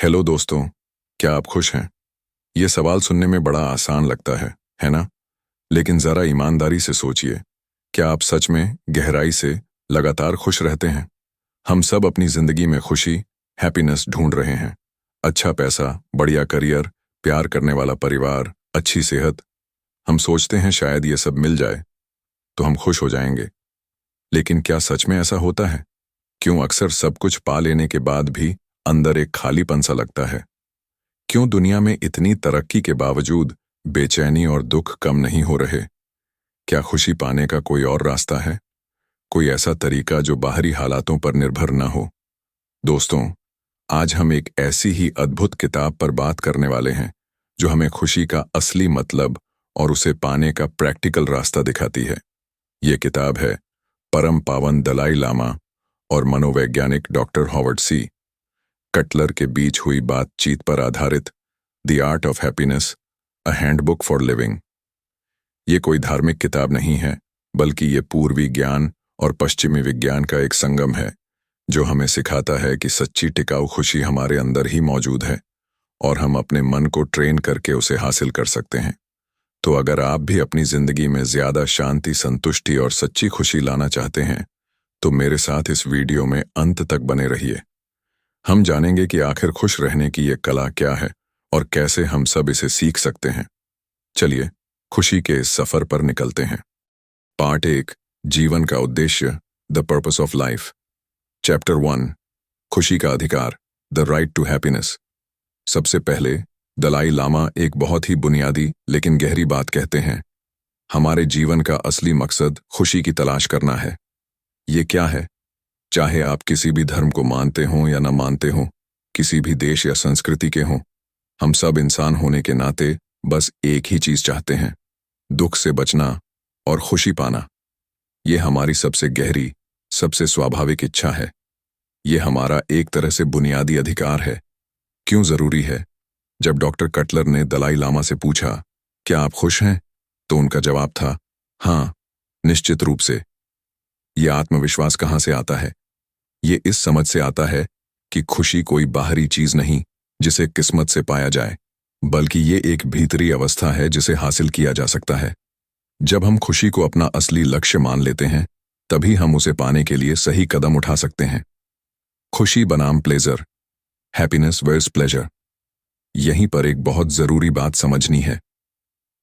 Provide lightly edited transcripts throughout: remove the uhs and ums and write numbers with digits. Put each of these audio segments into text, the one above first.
Hello दोस्तों, क्या आप खुश हैं? ये सवाल सुनने में बड़ा आसान लगता है ना? लेकिन ज़रा ईमानदारी से सोचिए, क्या आप सच में गहराई से लगातार खुश रहते हैं? हम सब अपनी ज़िंदगी में खुशी, हैप्पीनेस ढूंढ रहे हैं। अच्छा पैसा, बढ़िया करियर, प्यार करने वाला परिवार, अच्छी सेहत। हम सोचते हैं शायद ये सब मिल जाए, तो हम खुश हो जाएंगे। लेकिन क्या सच में ऐसा होता है? क्यों अक्सर सब कुछ पा लेने के बाद भी अंदर एक खालीपन सा लगता है? क्यों दुनिया में इतनी तरक्की के बावजूद बेचैनी और दुख कम नहीं हो रहे? क्या खुशी पाने का कोई और रास्ता है? कोई ऐसा तरीका जो बाहरी हालातों पर निर्भर न हो? दोस्तों, आज हम एक ऐसी ही अद्भुत किताब पर बात करने वाले हैं जो हमें खुशी का असली मतलब और उसे पाने का प्रैक्टिकल रास्ता दिखाती है। ये किताब है परम पावन दलाई लामा और मनोवैज्ञानिक डॉक्टर हॉवर्ड सी कटलर के बीच हुई बातचीत पर आधारित the art of happiness, a handbook for living. ये कोई धार्मिक किताब नहीं है, बल्कि ये पूर्वी ज्ञान और पश्चिमी विज्ञान का एक संगम है जो हमें सिखाता है कि सच्ची टिकाऊ खुशी हमारे अंदर ही मौजूद है और हम अपने मन को ट्रेन करके उसे हासिल कर सकते हैं। तो अगर आप भी अपनी जिंदगी में ज्यादा शांति, संतुष्टि और सच्ची खुशी लाना चाहते हैं, तो मेरे साथ इस वीडियो में अंत तक बने रहिए। हम जानेंगे कि आखिर खुश रहने की ये कला क्या है और कैसे हम सब इसे सीख सकते हैं। चलिए खुशी के इस सफर पर निकलते हैं। पार्ट 1, जीवन का उद्देश्य, the purpose of life. Chapter 1, खुशी का अधिकार, द राइट टू हैप्पीनेस। सबसे पहले दलाई लामा एक बहुत ही बुनियादी लेकिन गहरी बात कहते हैं। हमारे जीवन का असली मकसद खुशी की तलाश करना है। ये क्या है? चाहे आप किसी भी धर्म को मानते हों या न मानते हों, किसी भी देश या संस्कृति के हों, हम सब इंसान होने के नाते बस एक ही चीज चाहते हैं, दुख से बचना और खुशी पाना। ये हमारी सबसे गहरी, सबसे स्वाभाविक इच्छा है। ये हमारा एक तरह से बुनियादी अधिकार है। क्यों जरूरी है? जब डॉक्टर कटलर ने दलाई लामा से पूछा, क्या आप खुश हैं? तो उनका जवाब था, हाँ, निश्चित रूप से। यह आत्मविश्वास कहाँ से आता है? ये इस समझ से आता है कि खुशी कोई बाहरी चीज नहीं जिसे किस्मत से पाया जाए, बल्कि ये एक भीतरी अवस्था है जिसे हासिल किया जा सकता है। जब हम खुशी को अपना असली लक्ष्य मान लेते हैं, तभी हम उसे पाने के लिए सही कदम उठा सकते हैं। खुशी बनाम प्लेजर, हैप्पीनेस वर्सेस प्लेजर। यहीं पर एक बहुत जरूरी बात समझनी है।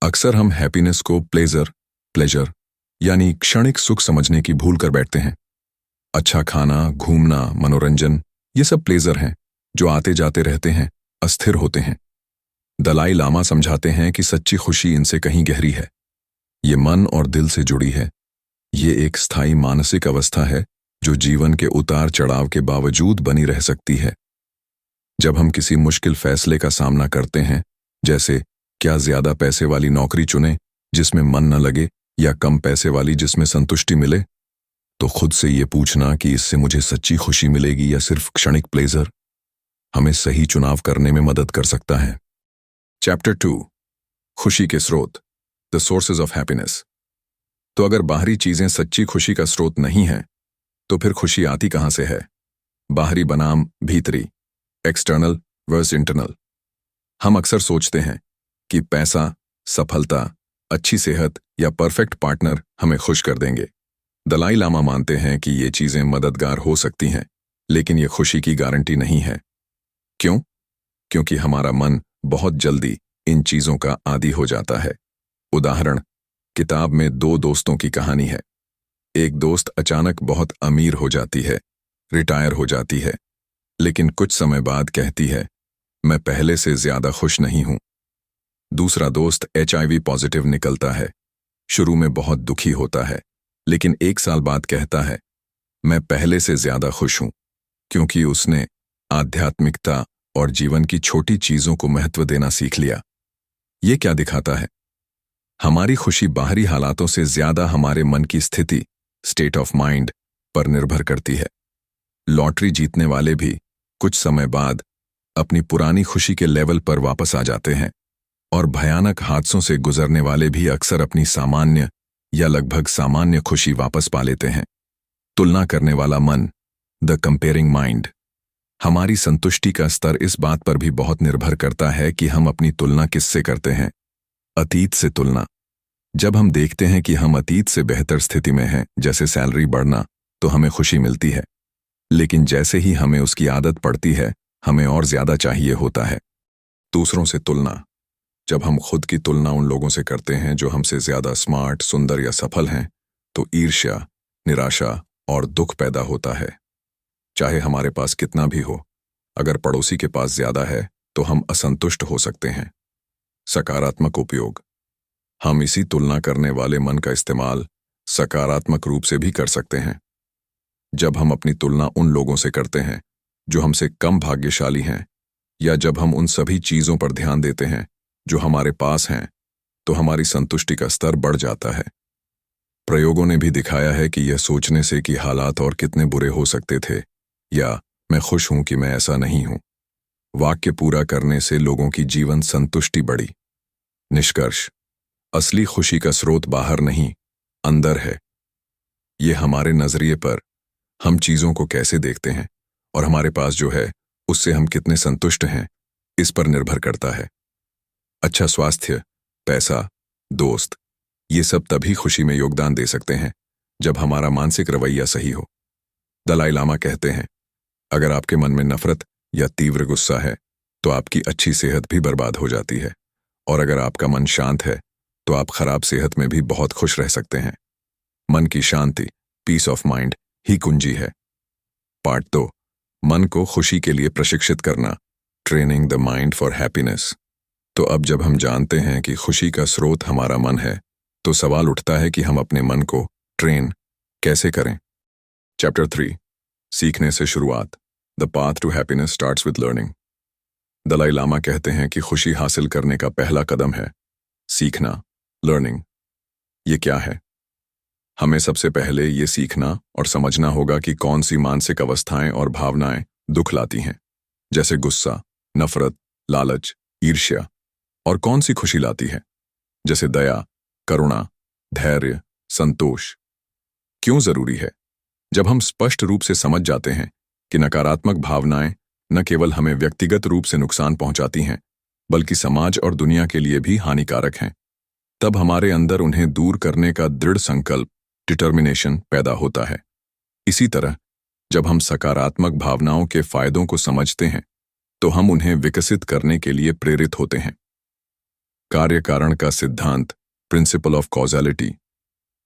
अक्सर हम हैप्पीनेस को प्लेजर यानी क्षणिक सुख समझने की भूल कर बैठते हैं। अच्छा खाना, घूमना, मनोरंजन, ये सब प्लेजर हैं जो आते जाते रहते हैं, अस्थिर होते हैं। दलाई लामा समझाते हैं कि सच्ची खुशी इनसे कहीं गहरी है। ये मन और दिल से जुड़ी है। ये एक स्थायी मानसिक अवस्था है जो जीवन के उतार चढ़ाव के बावजूद बनी रह सकती है। जब हम किसी मुश्किल फैसले का सामना करते हैं, जैसे क्या ज्यादा पैसे वाली नौकरी चुने जिसमें मन न लगे या कम पैसे वाली जिसमें संतुष्टि मिले, तो खुद से ये पूछना कि इससे मुझे सच्ची खुशी मिलेगी या सिर्फ क्षणिक प्लेजर, हमें सही चुनाव करने में मदद कर सकता है। चैप्टर 2, खुशी के स्रोत, द सोर्सेज ऑफ हैप्पीनेस। तो अगर बाहरी चीजें सच्ची खुशी का स्रोत नहीं है, तो फिर खुशी आती कहां से है? बाहरी बनाम भीतरी, एक्सटर्नल वर्सेस इंटरनल। हम अक्सर सोचते हैं कि पैसा, सफलता, अच्छी सेहत या परफेक्ट पार्टनर हमें खुश कर देंगे। दलाई लामा मानते हैं कि ये चीजें मददगार हो सकती हैं, लेकिन ये खुशी की गारंटी नहीं है। क्यों? क्योंकि हमारा मन बहुत जल्दी इन चीजों का आदी हो जाता है। उदाहरण, किताब में 2 दोस्तों की कहानी है। एक दोस्त अचानक बहुत अमीर हो जाती है, रिटायर हो जाती है, लेकिन कुछ समय बाद कहती है, मैं पहले से ज्यादा खुश नहीं हूं। दूसरा दोस्त HIV पॉजिटिव निकलता है। शुरू में बहुत दुखी होता है, लेकिन 1 साल बाद कहता है, मैं पहले से ज्यादा खुश हूं, क्योंकि उसने आध्यात्मिकता और जीवन की छोटी चीजों को महत्व देना सीख लिया। ये क्या दिखाता है? हमारी खुशी बाहरी हालातों से ज्यादा हमारे मन की स्थिति, स्टेट ऑफ माइंड, पर निर्भर करती है। लॉटरी जीतने वाले भी कुछ समय बाद अपनी पुरानी खुशी के लेवल पर वापस आ जाते हैं, और भयानक हादसों से गुजरने वाले भी अक्सर अपनी सामान्य या लगभग सामान्य खुशी वापस पा लेते हैं। तुलना करने वाला मन, द कंपेयरिंग माइंड। हमारी संतुष्टि का स्तर इस बात पर भी बहुत निर्भर करता है कि हम अपनी तुलना किससे करते हैं। अतीत से तुलना। जब हम देखते हैं कि हम अतीत से बेहतर स्थिति में हैं, जैसे सैलरी बढ़ना, तो हमें खुशी मिलती है। लेकिन जैसे ही हमें उसकी आदत पड़ती है, हमें और ज्यादा चाहिए होता है। दूसरों से तुलना। जब हम खुद की तुलना उन लोगों से करते हैं जो हमसे ज्यादा स्मार्ट, सुंदर या सफल हैं, तो ईर्ष्या, निराशा और दुख पैदा होता है। चाहे हमारे पास कितना भी हो, अगर पड़ोसी के पास ज्यादा है तो हम असंतुष्ट हो सकते हैं। सकारात्मक उपयोग। हम इसी तुलना करने वाले मन का इस्तेमाल सकारात्मक रूप से भी कर सकते हैं। जब हम अपनी तुलना उन लोगों से करते हैं जो हमसे कम भाग्यशाली हैं, या जब हम उन सभी चीजों पर ध्यान देते हैं जो हमारे पास हैं, तो हमारी संतुष्टि का स्तर बढ़ जाता है। प्रयोगों ने भी दिखाया है कि यह सोचने से कि हालात और कितने बुरे हो सकते थे, या मैं खुश हूं कि मैं ऐसा नहीं हूं, वाक्य पूरा करने से लोगों की जीवन संतुष्टि बढ़ी। निष्कर्ष। असली खुशी का स्रोत बाहर नहीं, अंदर है। ये हमारे नजरिए पर, हम चीजों को कैसे देखते हैं और हमारे पास जो है उससे हम कितने संतुष्ट हैं, इस पर निर्भर करता है। अच्छा स्वास्थ्य, पैसा, दोस्त, ये सब तभी खुशी में योगदान दे सकते हैं जब हमारा मानसिक रवैया सही हो। दलाई लामा कहते हैं, अगर आपके मन में नफरत या तीव्र गुस्सा है तो आपकी अच्छी सेहत भी बर्बाद हो जाती है, और अगर आपका मन शांत है तो आप खराब सेहत में भी बहुत खुश रह सकते हैं। मन की शांति, पीस ऑफ माइंड, ही कुंजी है। पार्ट 2, मन को खुशी के लिए प्रशिक्षित करना, training the mind for happiness. तो अब जब हम जानते हैं कि खुशी का स्रोत हमारा मन है, तो सवाल उठता है कि हम अपने मन को ट्रेन कैसे करें। चैप्टर 3, सीखने से शुरुआत। The path to happiness starts with learning. Dalai Lama कहते हैं कि खुशी हासिल करने का पहला कदम है सीखना, लर्निंग। ये क्या है? हमें सबसे पहले ये सीखना और समझना होगा कि कौन सी मानसिक अवस्थाएं और भावनाएं दुख लाती हैं, जैसे गुस्सा, नफरत, लालच, ईर्ष्या, और कौन सी खुशी लाती है, जैसे दया, करुणा, धैर्य, संतोष। क्यों जरूरी है? जब हम स्पष्ट रूप से समझ जाते हैं कि नकारात्मक भावनाएं न केवल हमें व्यक्तिगत रूप से नुकसान पहुंचाती हैं, बल्कि समाज और दुनिया के लिए भी हानिकारक हैं, तब हमारे अंदर उन्हें दूर करने का दृढ़ संकल्प, डिटर्मिनेशन पैदा होता है। इसी तरह जब हम सकारात्मक भावनाओं के फायदों को समझते हैं, तो हम उन्हें विकसित करने के लिए प्रेरित होते हैं। कार्य कारण का सिद्धांत, प्रिंसिपल ऑफ कॉजैलिटी।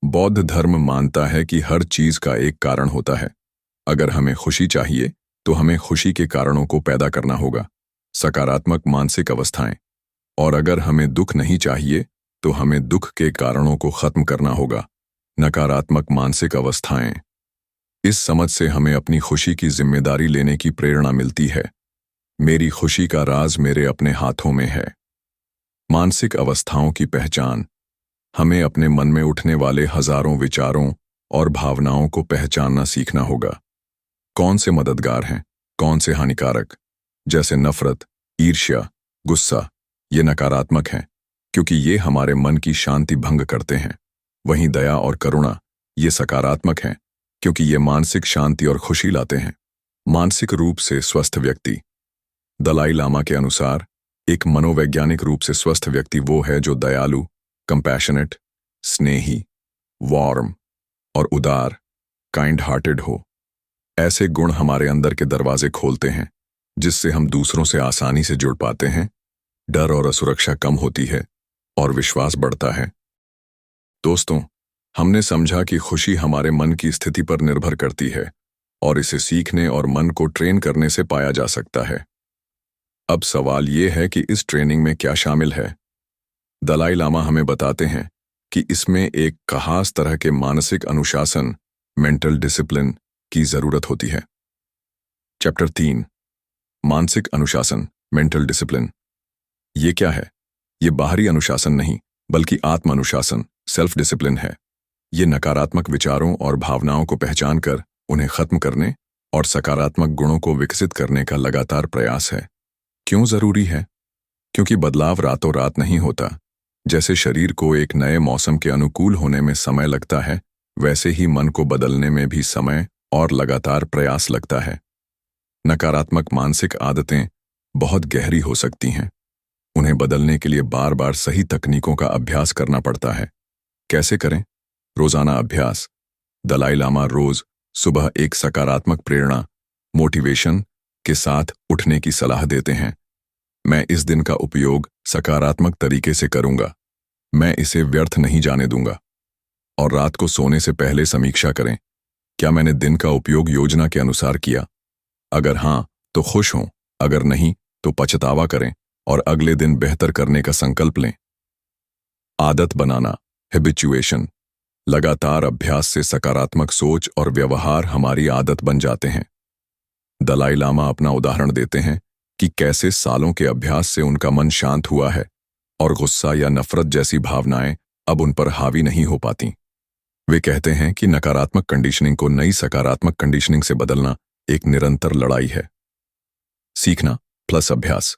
बौद्ध धर्म मानता है कि हर चीज का एक कारण होता है। अगर हमें खुशी चाहिए तो हमें खुशी के कारणों को पैदा करना होगा, सकारात्मक मानसिक अवस्थाएं, और अगर हमें दुख नहीं चाहिए तो हमें दुख के कारणों को खत्म करना होगा, नकारात्मक मानसिक अवस्थाएं। इस समझ से हमें अपनी खुशी की जिम्मेदारी लेने की प्रेरणा मिलती है। मेरी खुशी का राज मेरे अपने हाथों में है। मानसिक अवस्थाओं की पहचान। हमें अपने मन में उठने वाले हजारों विचारों और भावनाओं को पहचानना सीखना होगा। कौन से मददगार हैं, कौन से हानिकारक, जैसे नफरत, ईर्ष्या, गुस्सा, ये नकारात्मक हैं क्योंकि ये हमारे मन की शांति भंग करते हैं। वहीं दया और करुणा, ये सकारात्मक हैं क्योंकि ये मानसिक शांति और खुशी लाते हैं। मानसिक रूप से स्वस्थ व्यक्ति। दलाई लामा के अनुसार एक मनोवैज्ञानिक रूप से स्वस्थ व्यक्ति वो है जो दयालु, कंपैशनेट, स्नेही, वार्म और उदार, काइंड हार्टेड हो। ऐसे गुण हमारे अंदर के दरवाजे खोलते हैं, जिससे हम दूसरों से आसानी से जुड़ पाते हैं, डर और असुरक्षा कम होती है और विश्वास बढ़ता है। दोस्तों, हमने समझा कि खुशी हमारे मन की स्थिति पर निर्भर करती है और इसे सीखने और मन को ट्रेन करने से पाया जा सकता है। अब सवाल ये है कि इस ट्रेनिंग में क्या शामिल है? दलाई लामा हमें बताते हैं कि इसमें एक खास तरह के मानसिक अनुशासन, मेंटल डिसिप्लिन की जरूरत होती है। चैप्टर 3, मानसिक अनुशासन, मेंटल डिसिप्लिन। ये क्या है? ये बाहरी अनुशासन नहीं, बल्कि आत्म अनुशासन, सेल्फ डिसिप्लिन है। ये नकारात्मक विचारों और भावनाओं को पहचान कर उन्हें खत्म करने और सकारात्मक गुणों को विकसित करने का लगातार प्रयास है। क्यों जरूरी है? क्योंकि बदलाव रातों रात नहीं होता। जैसे शरीर को एक नए मौसम के अनुकूल होने में समय लगता है, वैसे ही मन को बदलने में भी समय और लगातार प्रयास लगता है। नकारात्मक मानसिक आदतें बहुत गहरी हो सकती हैं। उन्हें बदलने के लिए बार बार सही तकनीकों का अभ्यास करना पड़ता है। कैसे करें? रोजाना अभ्यास। दलाई लामा रोज सुबह एक सकारात्मक प्रेरणा मोटिवेशन के साथ उठने की सलाह देते हैं। मैं इस दिन का उपयोग सकारात्मक तरीके से करूंगा। मैं इसे व्यर्थ नहीं जाने दूंगा। और रात को सोने से पहले समीक्षा करें। क्या मैंने दिन का उपयोग योजना के अनुसार किया? अगर हां, तो खुश हों। अगर नहीं, तो पछतावा करें और अगले दिन बेहतर करने का संकल्प लें। आदत बनाना, हैबिचुएशन। लगातार अभ्यास से सकारात्मक सोच और व्यवहार हमारी आदत बन जाते हैं। दलाई लामा अपना उदाहरण देते हैं कि कैसे सालों के अभ्यास से उनका मन शांत हुआ है और गुस्सा या नफरत जैसी भावनाएं अब उन पर हावी नहीं हो पाती। वे कहते हैं कि नकारात्मक कंडीशनिंग को नई सकारात्मक कंडीशनिंग से बदलना एक निरंतर लड़ाई है। सीखना प्लस अभ्यास।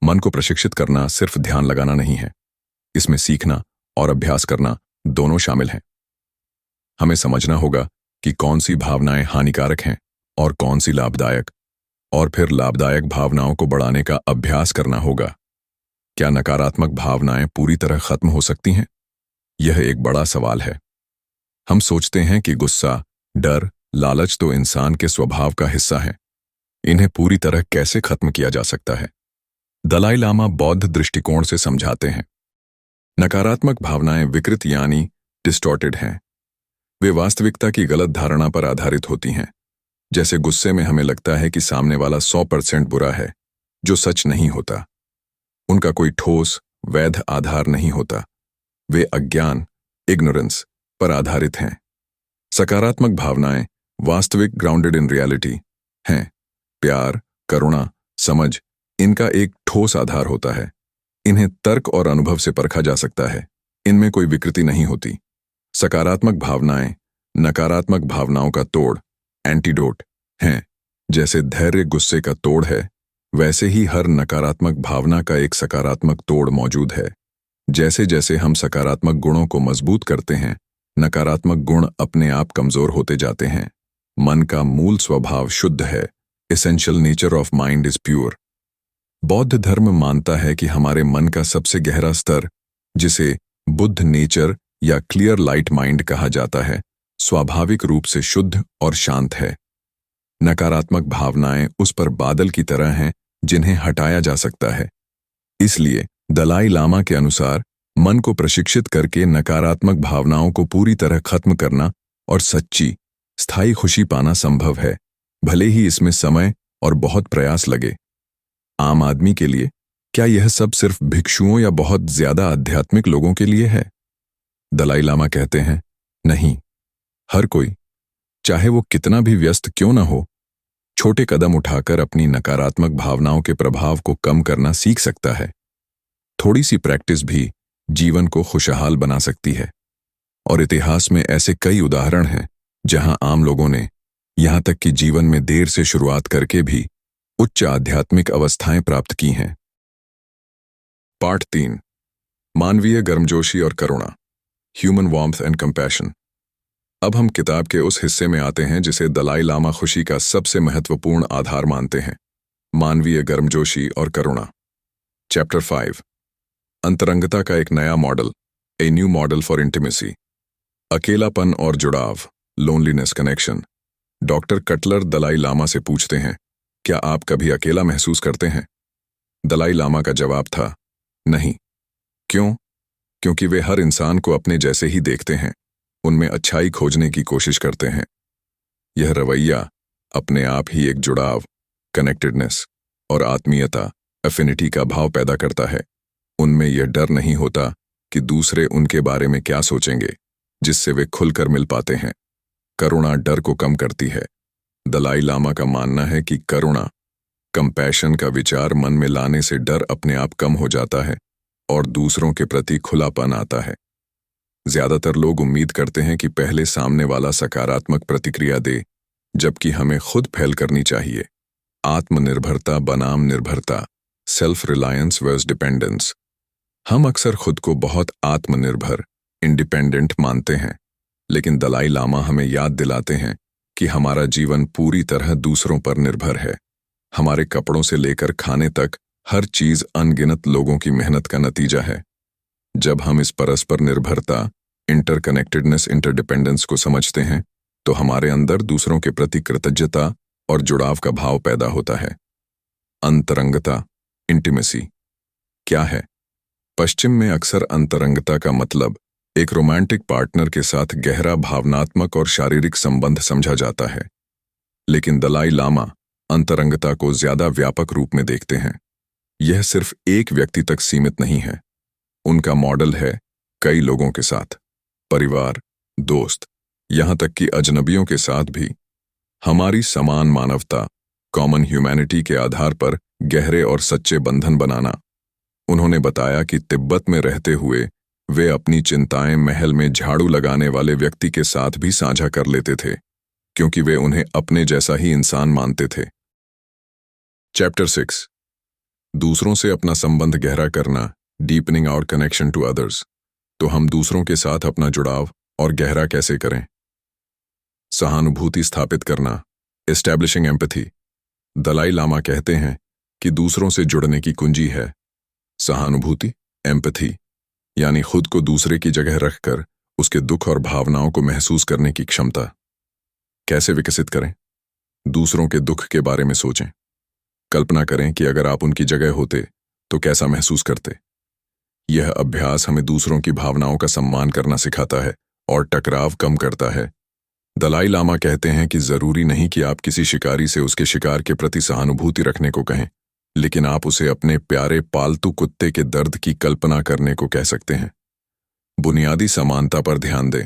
मन को प्रशिक्षित करना सिर्फ ध्यान लगाना नहीं है। इसमें सीखना और अभ्यास करना दोनों शामिल हैं। हमें समझना होगा कि कौन सी भावनाएं हानिकारक हैं और कौन सी लाभदायक, और फिर लाभदायक भावनाओं को बढ़ाने का अभ्यास करना होगा। क्या नकारात्मक भावनाएं पूरी तरह खत्म हो सकती हैं? यह एक बड़ा सवाल है। हम सोचते हैं कि गुस्सा, डर, लालच तो इंसान के स्वभाव का हिस्सा है। इन्हें पूरी तरह कैसे खत्म किया जा सकता है? दलाई लामा बौद्ध दृष्टिकोण से समझाते हैं। नकारात्मक भावनाएं विकृत यानी डिस्टॉर्टेड हैं। वे वास्तविकता की गलत धारणा पर आधारित होती हैं। जैसे गुस्से में हमें लगता है कि सामने वाला 100% बुरा है, जो सच नहीं होता। उनका कोई ठोस, वैध आधार नहीं होता। वे अज्ञान, इग्नोरेंस पर आधारित हैं। सकारात्मक भावनाएं वास्तविक, ग्राउंडेड इन रियलिटी हैं। प्यार, करुणा, समझ, इनका एक ठोस आधार होता है। इन्हें तर्क और अनुभव से परखा जा सकता है। इनमें कोई विकृति नहीं होती। सकारात्मक भावनाएं नकारात्मक भावनाओं का तोड़, एंटीडोट हैं। जैसे धैर्य गुस्से का तोड़ है, वैसे ही हर नकारात्मक भावना का एक सकारात्मक तोड़ मौजूद है। जैसे जैसे हम सकारात्मक गुणों को मजबूत करते हैं, नकारात्मक गुण अपने आप कमजोर होते जाते हैं। मन का मूल स्वभाव शुद्ध है। Essential nature of mind is pure. बौद्ध धर्म मानता है कि हमारे मन का सबसे गहरा स्तर, जिसे बुद्ध नेचर या क्लियर लाइट माइंड कहा जाता है, स्वाभाविक रूप से शुद्ध और शांत है। नकारात्मक भावनाएं उस पर बादल की तरह हैं जिन्हें हटाया जा सकता है। इसलिए दलाई लामा के अनुसार मन को प्रशिक्षित करके नकारात्मक भावनाओं को पूरी तरह खत्म करना और सच्ची, स्थायी खुशी पाना संभव है, भले ही इसमें समय और बहुत प्रयास लगे। आम आदमी के लिए क्या यह सब सिर्फ भिक्षुओं या बहुत ज्यादा आध्यात्मिक लोगों के लिए है? दलाई लामा कहते हैं, नहीं। हर कोई, चाहे वो कितना भी व्यस्त क्यों न हो, छोटे कदम उठाकर अपनी नकारात्मक भावनाओं के प्रभाव को कम करना सीख सकता है। थोड़ी सी प्रैक्टिस भी जीवन को खुशहाल बना सकती है। और इतिहास में ऐसे कई उदाहरण हैं जहां आम लोगों ने, यहां तक कि जीवन में देर से शुरुआत करके भी, उच्च आध्यात्मिक अवस्थाएं प्राप्त की हैं। पार्ट 3, मानवीय गर्मजोशी और करुणा, ह्यूमन वार्मथ एंड कंपैशन। अब हम किताब के उस हिस्से में आते हैं जिसे दलाई लामा खुशी का सबसे महत्वपूर्ण आधार मानते हैं, मानवीय गर्मजोशी और करुणा। चैप्टर 5, अंतरंगता का एक नया model, a new model for intimacy. अकेलापन और जुड़ाव, loneliness connection. Doctor Cutler Dalai Lama से पूछते हैं, क्या आप कभी अकेला महसूस करते हैं? दलाई लामा का जवाब था, नहीं। क्यों? क्योंकि वे हर इंसान को अपने जैसे ही देखते हैं, उनमें अच्छाई खोजने की कोशिश करते हैं। यह रवैया अपने आप ही एक जुड़ाव, कनेक्टेडनेस और आत्मीयता, एफिनिटी का भाव पैदा करता है। उनमें यह डर नहीं होता कि दूसरे उनके बारे में क्या सोचेंगे, जिससे वे खुलकर मिल पाते हैं। करुणा डर को कम करती है। दलाई लामा का मानना है कि करुणा, कंपैशन का विचार मन में लाने से डर अपने आप कम हो जाता है और दूसरों के प्रति खुलापन आता है। ज्यादातर लोग उम्मीद करते हैं कि पहले सामने वाला सकारात्मक प्रतिक्रिया दे, जबकि हमें खुद पहल करनी चाहिए। आत्मनिर्भरता बनाम निर्भरता, सेल्फ रिलायंस वर्सेस डिपेंडेंस। हम अक्सर खुद को बहुत आत्मनिर्भर, इंडिपेंडेंट मानते हैं, लेकिन दलाई लामा हमें याद दिलाते हैं कि हमारा जीवन पूरी तरह दूसरों पर निर्भर है। हमारे कपड़ों से लेकर खाने तक हर चीज अनगिनत लोगों की मेहनत का नतीजा है। जब हम इस परस्पर निर्भरता, इंटरकनेक्टेडनेस, इंटरडिपेंडेंस को समझते हैं, तो हमारे अंदर दूसरों के प्रति कृतज्ञता और जुड़ाव का भाव पैदा होता है। अंतरंगता, इंटीमेसी क्या है? पश्चिम में अक्सर अंतरंगता का मतलब एक रोमांटिक पार्टनर के साथ गहरा भावनात्मक और शारीरिक संबंध समझा जाता है, लेकिन दलाई लामा अंतरंगता को ज्यादा व्यापक रूप में देखते हैं। यह सिर्फ एक व्यक्ति तक सीमित नहीं है। उनका मॉडल है कई लोगों के साथ, परिवार, दोस्त, यहां तक कि अजनबियों के साथ भी। हमारी समान मानवता, कॉमन ह्यूमैनिटी के आधार पर गहरे और सच्चे बंधन बनाना। उन्होंने बताया कि तिब्बत में रहते हुए वे अपनी चिंताएं महल में झाड़ू लगाने वाले व्यक्ति के साथ भी साझा कर लेते थे, क्योंकि वे उन्हें अपने जैसा ही इंसान मानते थे। चैप्टर 6, दूसरों से अपना संबंध गहरा करना, deepening our connection to others. तो हम दूसरों के साथ अपना जुड़ाव और गहरा कैसे करें? सहानुभूति स्थापित करना, एस्टैब्लिशिंग एम्पैथी। दलाई लामा कहते हैं कि दूसरों से जुड़ने की कुंजी है सहानुभूति, एम्पैथी, यानी खुद को दूसरे की जगह रखकर उसके दुख और भावनाओं को महसूस करने की क्षमता। कैसे विकसित करें? दूसरों के दुख के बारे में सोचें। कल्पना करें कि अगर आप उनकी जगह होते तो कैसा महसूस करते। यह अभ्यास हमें दूसरों की भावनाओं का सम्मान करना सिखाता है और टकराव कम करता है। दलाई लामा कहते हैं कि जरूरी नहीं कि आप किसी शिकारी से उसके शिकार के प्रति सहानुभूति रखने को कहें, लेकिन आप उसे अपने प्यारे पालतू कुत्ते के दर्द की कल्पना करने को कह सकते हैं। बुनियादी समानता पर ध्यान दें।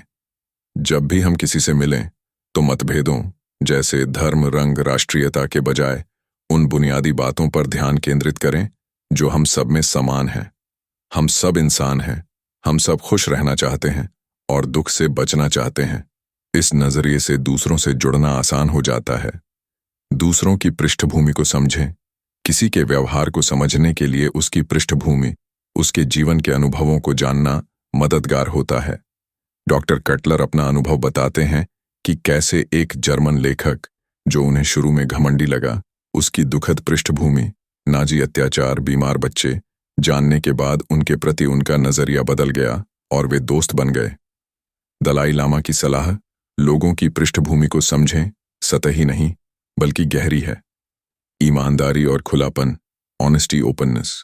जब भी हम किसी से मिलें तो मतभेदों जैसे धर्म, रंग, राष्ट्रीयता के बजाय उन बुनियादी बातों पर ध्यान केंद्रित करें जो हम सब में समान हैं। हम सब इंसान हैं, हम सब खुश रहना चाहते हैं और दुख से बचना चाहते हैं। इस नजरिए से दूसरों से जुड़ना आसान हो जाता है। दूसरों की पृष्ठभूमि को समझें। किसी के व्यवहार को समझने के लिए उसकी पृष्ठभूमि, उसके जीवन के अनुभवों को जानना मददगार होता है। डॉक्टर कटलर अपना अनुभव बताते हैं कि कैसे एक जर्मन लेखक, जो उन्हें शुरू में घमंडी लगा, उसकी दुखद पृष्ठभूमि, नाजी अत्याचार, बीमार बच्चे जानने के बाद उनके प्रति उनका नजरिया बदल गया और वे दोस्त बन गए। दलाई लामा की सलाह, लोगों की पृष्ठभूमि को समझें, सतही नहीं बल्कि गहरी है। ईमानदारी और खुलापन, ऑनेस्टी, ओपननेस।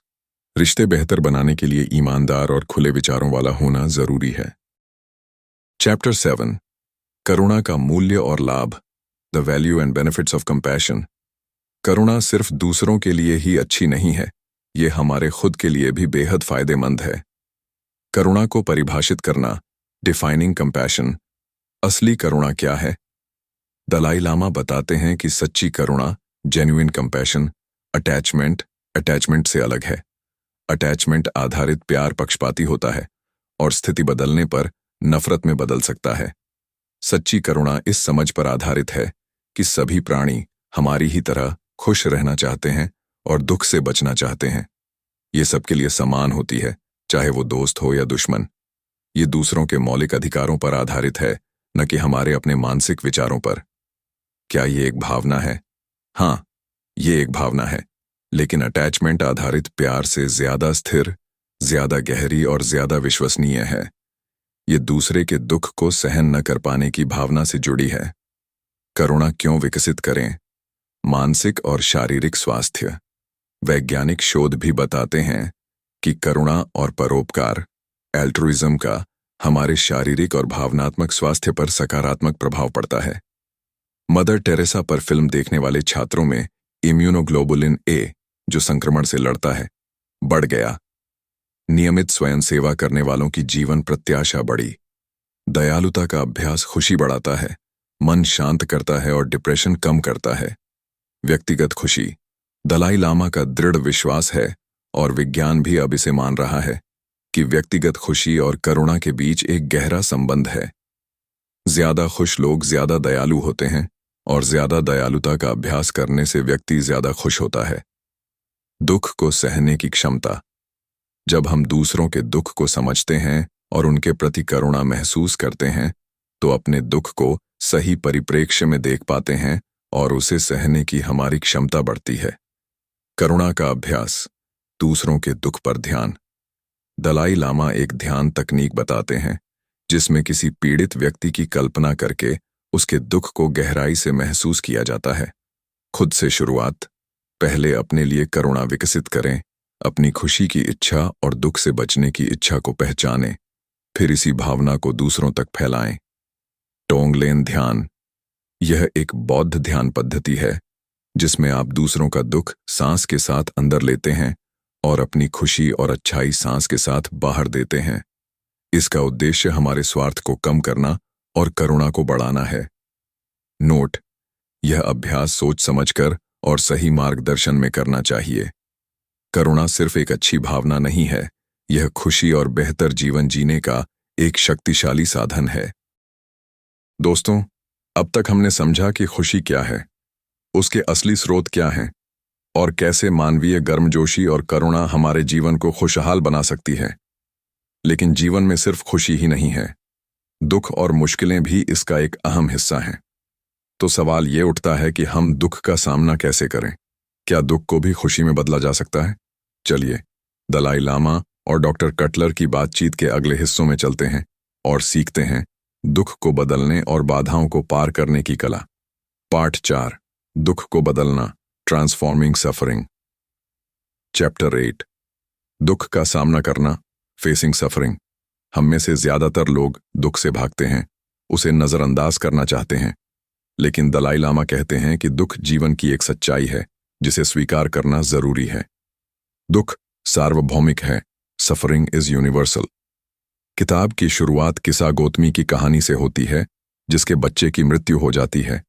रिश्ते बेहतर बनाने के लिए ईमानदार और खुले विचारों वाला होना जरूरी है। चैप्टर 7, करुणा का मूल्य और लाभ, the value and benefits of compassion. करुणा सिर्फ दूसरों के लिए ही अच्छी नहीं है, ये हमारे खुद के लिए भी बेहद फायदेमंद है। करुणा को परिभाषित करना, डिफाइनिंग कंपैशन। असली करुणा क्या है? दलाई लामा बताते हैं कि सच्ची करुणा, जेन्युइन कंपैशन, अटैचमेंट से अलग है। अटैचमेंट आधारित प्यार पक्षपाती होता है और स्थिति बदलने पर नफरत में बदल सकता है। सच्ची करुणा इस समझ पर आधारित है कि सभी प्राणी हमारी ही तरह खुश रहना चाहते हैं और दुख से बचना चाहते हैं। ये सबके लिए समान होती है, चाहे वो दोस्त हो या दुश्मन। ये दूसरों के मौलिक अधिकारों पर आधारित है, न कि हमारे अपने मानसिक विचारों पर। क्या ये एक भावना है? हाँ, ये एक भावना है, लेकिन अटैचमेंट आधारित प्यार से ज्यादा स्थिर, ज्यादा गहरी और ज्यादा विश्वसनीय है। ये दूसरे के दुख को सहन न कर पाने की भावना से जुड़ी है। करुणा क्यों विकसित करें? मानसिक और शारीरिक स्वास्थ्य। वैज्ञानिक शोध भी बताते हैं कि करुणा और परोपकार, एल्ट्रुइज्म का हमारे शारीरिक और भावनात्मक स्वास्थ्य पर सकारात्मक प्रभाव पड़ता है। मदर टेरेसा पर फिल्म देखने वाले छात्रों में इम्यूनोग्लोबुलिन ए, जो संक्रमण से लड़ता है, बढ़ गया। नियमित स्वयं सेवा करने वालों की जीवन प्रत्याशा बढ़ी। दयालुता का अभ्यास खुशी बढ़ाता है, मन शांत करता है और डिप्रेशन कम करता है। व्यक्तिगत खुशी। दलाई लामा का दृढ़ विश्वास है, और विज्ञान भी अब इसे मान रहा है, कि व्यक्तिगत खुशी और करुणा के बीच एक गहरा संबंध है। ज्यादा खुश लोग ज्यादा दयालु होते हैं, और ज्यादा दयालुता का अभ्यास करने से व्यक्ति ज्यादा खुश होता है। दुख को सहने की क्षमता। जब हम दूसरों के दुख को समझते हैं और उनके प्रति करुणा महसूस करते हैं, तो अपने दुख को सही परिप्रेक्ष्य में देख पाते हैं और उसे सहने की हमारी क्षमता बढ़ती है। करुणा का अभ्यास, दूसरों के दुख पर ध्यान। दलाई लामा एक ध्यान तकनीक बताते हैं जिसमें किसी पीड़ित व्यक्ति की कल्पना करके उसके दुख को गहराई से महसूस किया जाता है। खुद से शुरुआत। पहले अपने लिए करुणा विकसित करें, अपनी खुशी की इच्छा और दुख से बचने की इच्छा को पहचानें, फिर इसी भावना को दूसरों तक फैलाएं। टोंगलेन ध्यान, यह एक बौद्ध ध्यान पद्धति है जिसमें आप दूसरों का दुख सांस के साथ अंदर लेते हैं और अपनी खुशी और अच्छाई सांस के साथ बाहर देते हैं। इसका उद्देश्य हमारे स्वार्थ को कम करना और करुणा को बढ़ाना है। नोट: यह अभ्यास सोच समझकर और सही मार्गदर्शन में करना चाहिए। करुणा सिर्फ एक अच्छी भावना नहीं है, यह खुशी और बेहतर जीवन जीने का एक शक्तिशाली साधन है। दोस्तों, अब तक हमने समझा कि खुशी क्या है, उसके असली स्रोत क्या हैं, और कैसे मानवीय गर्मजोशी और करुणा हमारे जीवन को खुशहाल बना सकती है। लेकिन जीवन में सिर्फ खुशी ही नहीं है, दुख और मुश्किलें भी इसका एक अहम हिस्सा हैं। तो सवाल ये उठता है कि हम दुख का सामना कैसे करें? क्या दुख को भी खुशी में बदला जा सकता है? चलिए दलाई लामा और डॉक्टर कटलर की बातचीत के अगले हिस्सों में चलते हैं और सीखते हैं दुख को बदलने और बाधाओं को पार करने की कला। पार्ट 4, दुख को बदलना, ट्रांसफॉर्मिंग सफरिंग। चैप्टर 8, दुख का सामना करना, फेसिंग सफरिंग। हम में से ज्यादातर लोग दुख से भागते हैं, उसे नजरअंदाज करना चाहते हैं। लेकिन दलाई लामा कहते हैं कि दुख जीवन की एक सच्चाई है जिसे स्वीकार करना जरूरी है। दुख सार्वभौमिक है, सफरिंग इज यूनिवर्सल। किताब की शुरुआत किसा गौतमी की कहानी से होती है जिसके बच्चे की मृत्यु हो जाती है।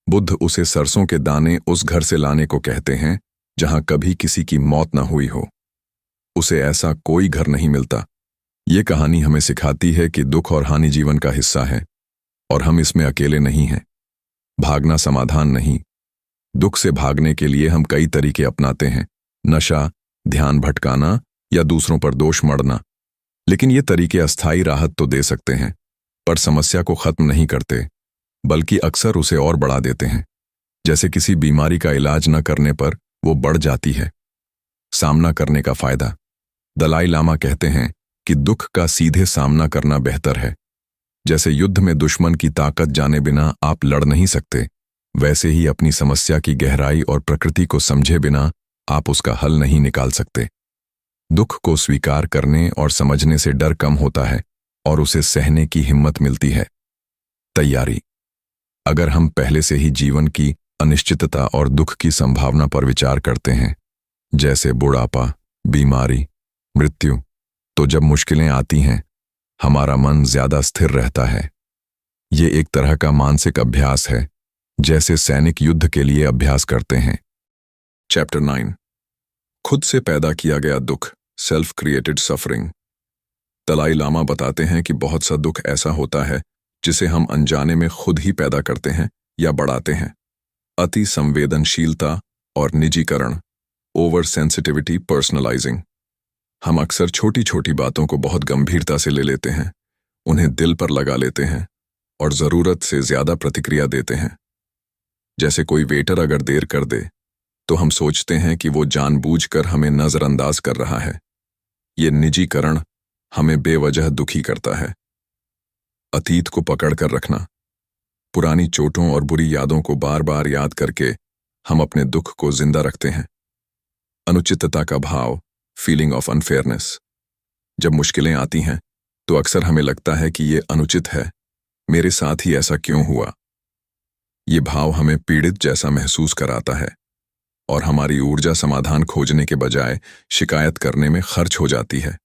बुद्ध उसे सरसों के दाने उस घर से लाने को कहते हैं जहां कभी किसी की मौत न हुई हो। उसे ऐसा कोई घर नहीं मिलता। ये कहानी हमें सिखाती है कि दुख और हानि जीवन का हिस्सा है और हम इसमें अकेले नहीं हैं। भागना समाधान नहीं। दुख से भागने के लिए हम कई तरीके अपनाते हैं, नशा, ध्यान भटकाना या दूसरों पर दोष मढ़ना। लेकिन ये तरीके अस्थायी राहत तो दे सकते हैं, पर समस्या को खत्म नहीं करते, बल्कि अक्सर उसे और बढ़ा देते हैं। जैसे किसी बीमारी का इलाज न करने पर वो बढ़ जाती है। सामना करने का फायदा। दलाई लामा कहते हैं कि दुख का सीधे सामना करना बेहतर है। जैसे युद्ध में दुश्मन की ताकत जाने बिना आप लड़ नहीं सकते, वैसे ही अपनी समस्या की गहराई और प्रकृति को समझे बिना आप उसका हल नहीं निकाल सकते। दुख को स्वीकार करने और समझने से डर कम होता है और उसे सहने की हिम्मत मिलती है। तैयारी। अगर हम पहले से ही जीवन की अनिश्चितता और दुख की संभावना पर विचार करते हैं, जैसे बुढ़ापा, बीमारी, मृत्यु, तो जब मुश्किलें आती हैं हमारा मन ज्यादा स्थिर रहता है। ये एक तरह का मानसिक अभ्यास है, जैसे सैनिक युद्ध के लिए अभ्यास करते हैं। चैप्टर 9, खुद से पैदा किया गया दुख, self created suffering. Dalai Lama बताते हैं कि बहुत सा दुख ऐसा होता है जिसे हम अनजाने में खुद ही पैदा करते हैं या बढ़ाते हैं। अति संवेदनशीलता और निजीकरण, ओवर सेंसिटिविटी, पर्सनलाइजिंग। हम अक्सर छोटी छोटी बातों को बहुत गंभीरता से ले लेते हैं, उन्हें दिल पर लगा लेते हैं और जरूरत से ज्यादा प्रतिक्रिया देते हैं। जैसे कोई वेटर अगर देर कर दे तो हम सोचते हैं कि वो जानबूझकर हमें नजरअंदाज कर रहा है। ये निजीकरण हमें बेवजह दुखी करता है। अतीत को पकड़ कर रखना। पुरानी चोटों और बुरी यादों को बार बार याद करके हम अपने दुख को जिंदा रखते हैं। अनुचितता का भाव, फीलिंग ऑफ अनफेयरनेस। जब मुश्किलें आती हैं तो अक्सर हमें लगता है कि ये अनुचित है, मेरे साथ ही ऐसा क्यों हुआ। ये भाव हमें पीड़ित जैसा महसूस कराता है और हमारी ऊर्जा समाधान खोजने के बजाय शिकायत करने में खर्च हो जाती है।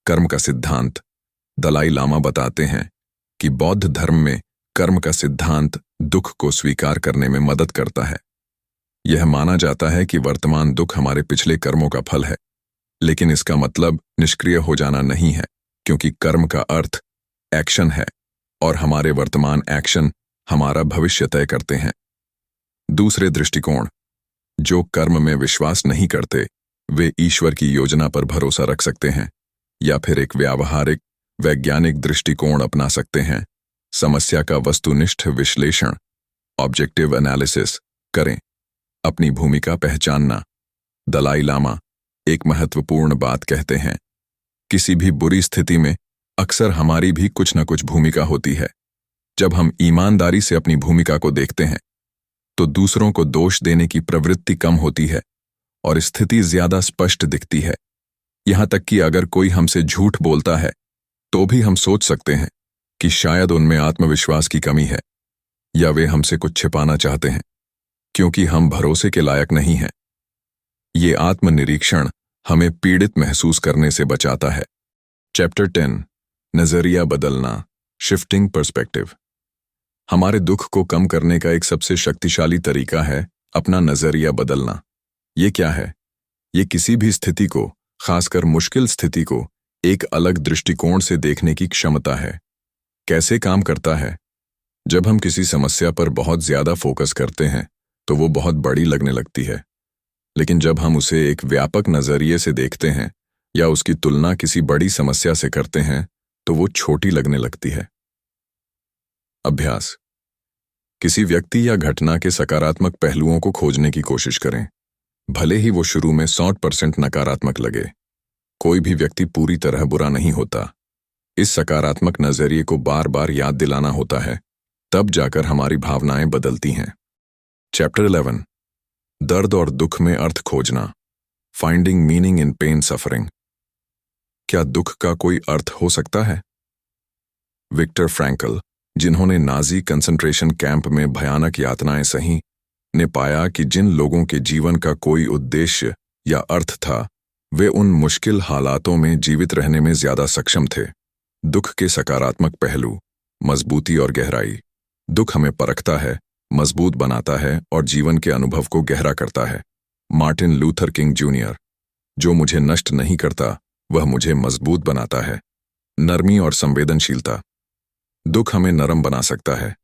कर्म का सिद्धांत। दलाई लामा बताते हैं कि बौद्ध धर्म में कर्म का सिद्धांत दुख को स्वीकार करने में मदद करता है। यह माना जाता है कि वर्तमान दुख हमारे पिछले कर्मों का फल है, लेकिन इसका मतलब निष्क्रिय हो जाना नहीं है, क्योंकि कर्म का अर्थ एक्शन है और हमारे वर्तमान एक्शन हमारा भविष्य तय करते हैं। दूसरे दृष्टिकोण। जो कर्म में विश्वास नहीं करते वे ईश्वर की योजना पर भरोसा रख सकते हैं या फिर एक व्यावहारिक वैज्ञानिक दृष्टिकोण अपना सकते हैं, समस्या का वस्तुनिष्ठ विश्लेषण, ऑब्जेक्टिव एनालिसिस करें। अपनी भूमिका पहचानना। दलाई लामा एक महत्वपूर्ण बात कहते हैं, किसी भी बुरी स्थिति में अक्सर हमारी भी कुछ न कुछ भूमिका होती है। जब हम ईमानदारी से अपनी भूमिका को देखते हैं तो दूसरों को दोष देने की प्रवृत्ति कम होती है और स्थिति ज्यादा स्पष्ट दिखती है। यहां तक कि अगर कोई हमसे झूठ बोलता है तो भी हम सोच सकते हैं कि शायद उनमें आत्मविश्वास की कमी है या वे हमसे कुछ छिपाना चाहते हैं क्योंकि हम भरोसे के लायक नहीं हैं। ये आत्मनिरीक्षण हमें पीड़ित महसूस करने से बचाता है। चैप्टर 10 नजरिया बदलना, शिफ्टिंग पर्सपेक्टिव। हमारे दुख को कम करने का एक सबसे शक्तिशाली तरीका है अपना नजरिया बदलना। ये क्या है? ये किसी भी स्थिति को, खासकर मुश्किल स्थिति को, एक अलग दृष्टिकोण से देखने की क्षमता है। कैसे काम करता है? जब हम किसी समस्या पर बहुत ज्यादा फोकस करते हैं तो वो बहुत बड़ी लगने लगती है, लेकिन जब हम उसे एक व्यापक नजरिए से देखते हैं या उसकी तुलना किसी बड़ी समस्या से करते हैं तो वो छोटी लगने लगती है। अभ्यास। किसी व्यक्ति या घटना के सकारात्मक पहलुओं को खोजने की कोशिश करें, भले ही वो शुरू में 100% नकारात्मक लगे। कोई भी व्यक्ति पूरी तरह बुरा नहीं होता। इस सकारात्मक नजरिए को बार बार याद दिलाना होता है, तब जाकर हमारी भावनाएं बदलती हैं। चैप्टर 11 दर्द और दुख में अर्थ खोजना, finding meaning in pen suffering. क्या दुख का कोई अर्थ हो सकता है? विक्टर फ्रैंकल, जिन्होंने नाजी कंसंट्रेशन कैंप में भयानक यातनाएं सही, ने पाया कि जिन लोगों के जीवन का कोई उद्देश्य या अर्थ था वे उन मुश्किल हालातों में जीवित रहने में ज्यादा सक्षम थे। दुख के सकारात्मक पहलू, मजबूती और गहराई। दुख हमें परखता है, मजबूत बनाता है और जीवन के अनुभव को गहरा करता है। मार्टिन लूथर किंग जूनियर, जो मुझे नष्ट नहीं करता वह मुझे मजबूत बनाता है। नरमी और संवेदनशीलता। दुख हमें नरम बना सकता है,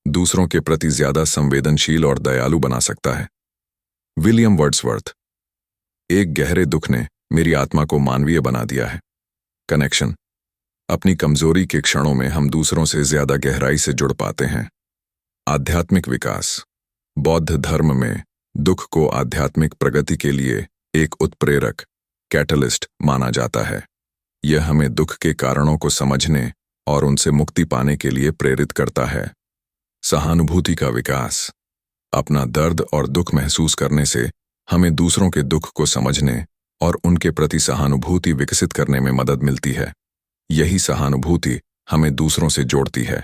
दूसरों के प्रति ज्यादा संवेदनशील और दयालु बना सकता है। विलियम वर्ड्सवर्थ, एक गहरे दुख ने मेरी आत्मा को मानवीय बना दिया है। कनेक्शन। अपनी कमजोरी के क्षणों में हम दूसरों से ज्यादा गहराई से जुड़ पाते हैं। आध्यात्मिक विकास। बौद्ध धर्म में दुख को आध्यात्मिक प्रगति के लिए एक उत्प्रेरक, कैटलिस्ट माना जाता है। यह हमें दुख के कारणों को समझने और उनसे मुक्ति पाने के लिए प्रेरित करता है। सहानुभूति का विकास। अपना दर्द और दुख महसूस करने से हमें दूसरों के दुख को समझने और उनके प्रति सहानुभूति विकसित करने में मदद मिलती है। यही सहानुभूति हमें दूसरों से जोड़ती है।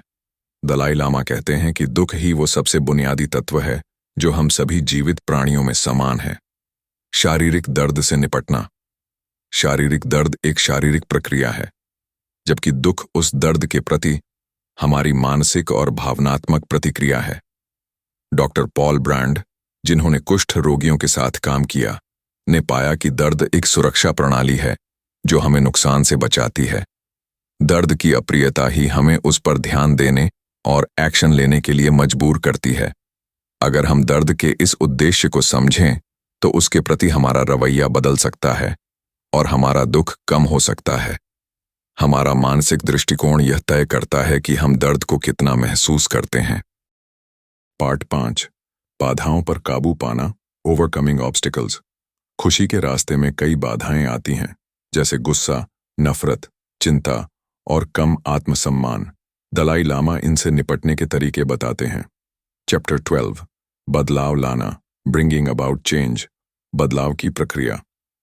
दलाई लामा कहते हैं कि दुख ही वो सबसे बुनियादी तत्व है जो हम सभी जीवित प्राणियों में समान है। शारीरिक दर्द से निपटना। शारीरिक दर्द एक शारीरिक प्रक्रिया है, जबकि दुख उस दर्द के प्रति हमारी मानसिक और भावनात्मक प्रतिक्रिया है। डॉक्टर पॉल ब्रांड, जिन्होंने कुष्ठ रोगियों के साथ काम किया, ने पाया कि दर्द एक सुरक्षा प्रणाली है जो हमें नुकसान से बचाती है। दर्द की अप्रियता ही हमें उस पर ध्यान देने और एक्शन लेने के लिए मजबूर करती है। अगर हम दर्द के इस उद्देश्य को समझें तो उसके प्रति हमारा रवैया बदल सकता है और हमारा दुख कम हो सकता है। हमारा मानसिक दृष्टिकोण यह तय करता है कि हम दर्द को कितना महसूस करते हैं। पार्ट 5 बाधाओं पर काबू पाना, ओवरकमिंग ऑब्स्टिकल्स। खुशी के रास्ते में कई बाधाएं आती हैं, जैसे गुस्सा, नफरत, चिंता और कम आत्मसम्मान। दलाई लामा इनसे निपटने के तरीके बताते हैं। चैप्टर 12 बदलाव लाना, ब्रिंगिंग अबाउट चेंज। बदलाव की प्रक्रिया।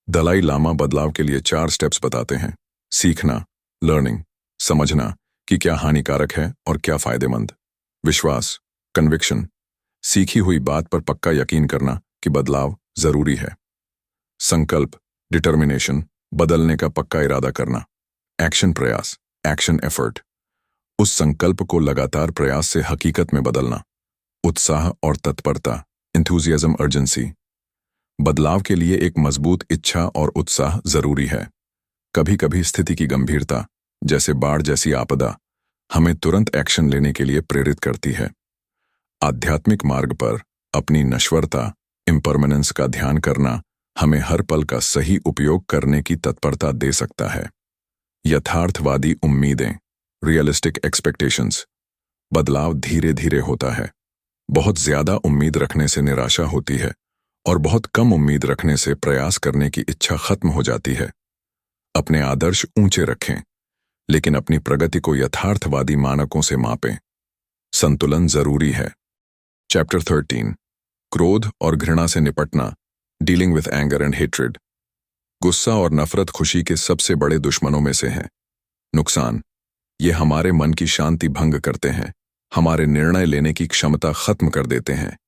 दलाई लामा बदलाव के लिए 4 स्टेप्स बताते हैं। सीखना, लर्निंग, समझना कि क्या हानिकारक है और क्या फायदेमंद। विश्वास, कन्विक्शन, सीखी हुई बात पर पक्का यकीन करना कि बदलाव जरूरी है। संकल्प, डिटर्मिनेशन, बदलने का पक्का इरादा करना। एक्शन, प्रयास, एक्शन एफर्ट, उस संकल्प को लगातार प्रयास से हकीकत में बदलना। उत्साह और तत्परता, एंथुसियाज्म, अर्जेंसी, बदलाव के लिए एक मजबूत इच्छा और उत्साह जरूरी है। कभी कभी स्थिति की गंभीरता, जैसे बाढ़ जैसी आपदा, हमें तुरंत एक्शन लेने के लिए प्रेरित करती है। आध्यात्मिक मार्ग पर अपनी नश्वरता, इम्परमानेंस का ध्यान करना हमें हर पल का सही उपयोग करने की तत्परता दे सकता है। यथार्थवादी उम्मीदें, रियलिस्टिक एक्सपेक्टेशंस, बदलाव धीरे धीरे होता है। बहुत ज्यादा उम्मीद रखने से निराशा होती है और बहुत कम उम्मीद रखने से प्रयास करने की इच्छा खत्म हो जाती है। अपने आदर्श ऊंचे रखें, लेकिन अपनी प्रगति को यथार्थवादी मानकों से मापें। संतुलन जरूरी है। चैप्टर 13, क्रोध और घृणा से निपटना, dealing with anger and hatred. गुस्सा और नफरत खुशी के सबसे बड़े दुश्मनों में से हैं। नुकसान: ये हमारे मन की शांति भंग करते हैं, हमारे निर्णय लेने की क्षमता खत्म कर देते हैं,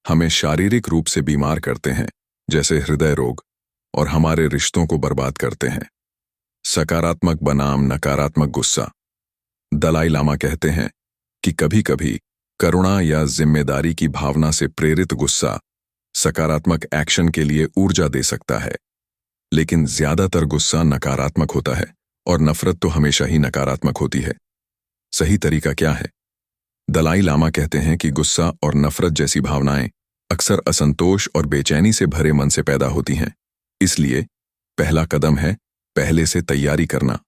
हमें शारीरिक रूप से बीमार करते हैं जैसे हृदय रोग, और हमारे रिश्तों को बर्बाद करते हैं। सकारात्मक बनाम नकारात्मक गुस्सा। दलाई लामा कहते हैं कि कभी-कभी करुणा या जिम्मेदारी की भावना से प्रेरित गुस्सा सकारात्मक एक्शन के लिए ऊर्जा दे सकता है, लेकिन ज्यादातर गुस्सा नकारात्मक होता है और नफरत तो हमेशा ही नकारात्मक होती है। सही तरीका क्या है? दलाई लामा कहते हैं कि गुस्सा और नफरत जैसी भावनाएं अक्सर असंतोष और बेचैनी से भरे मन से पैदा होती हैं। इसलिए पहला कदम है पहले से तैयारी करना।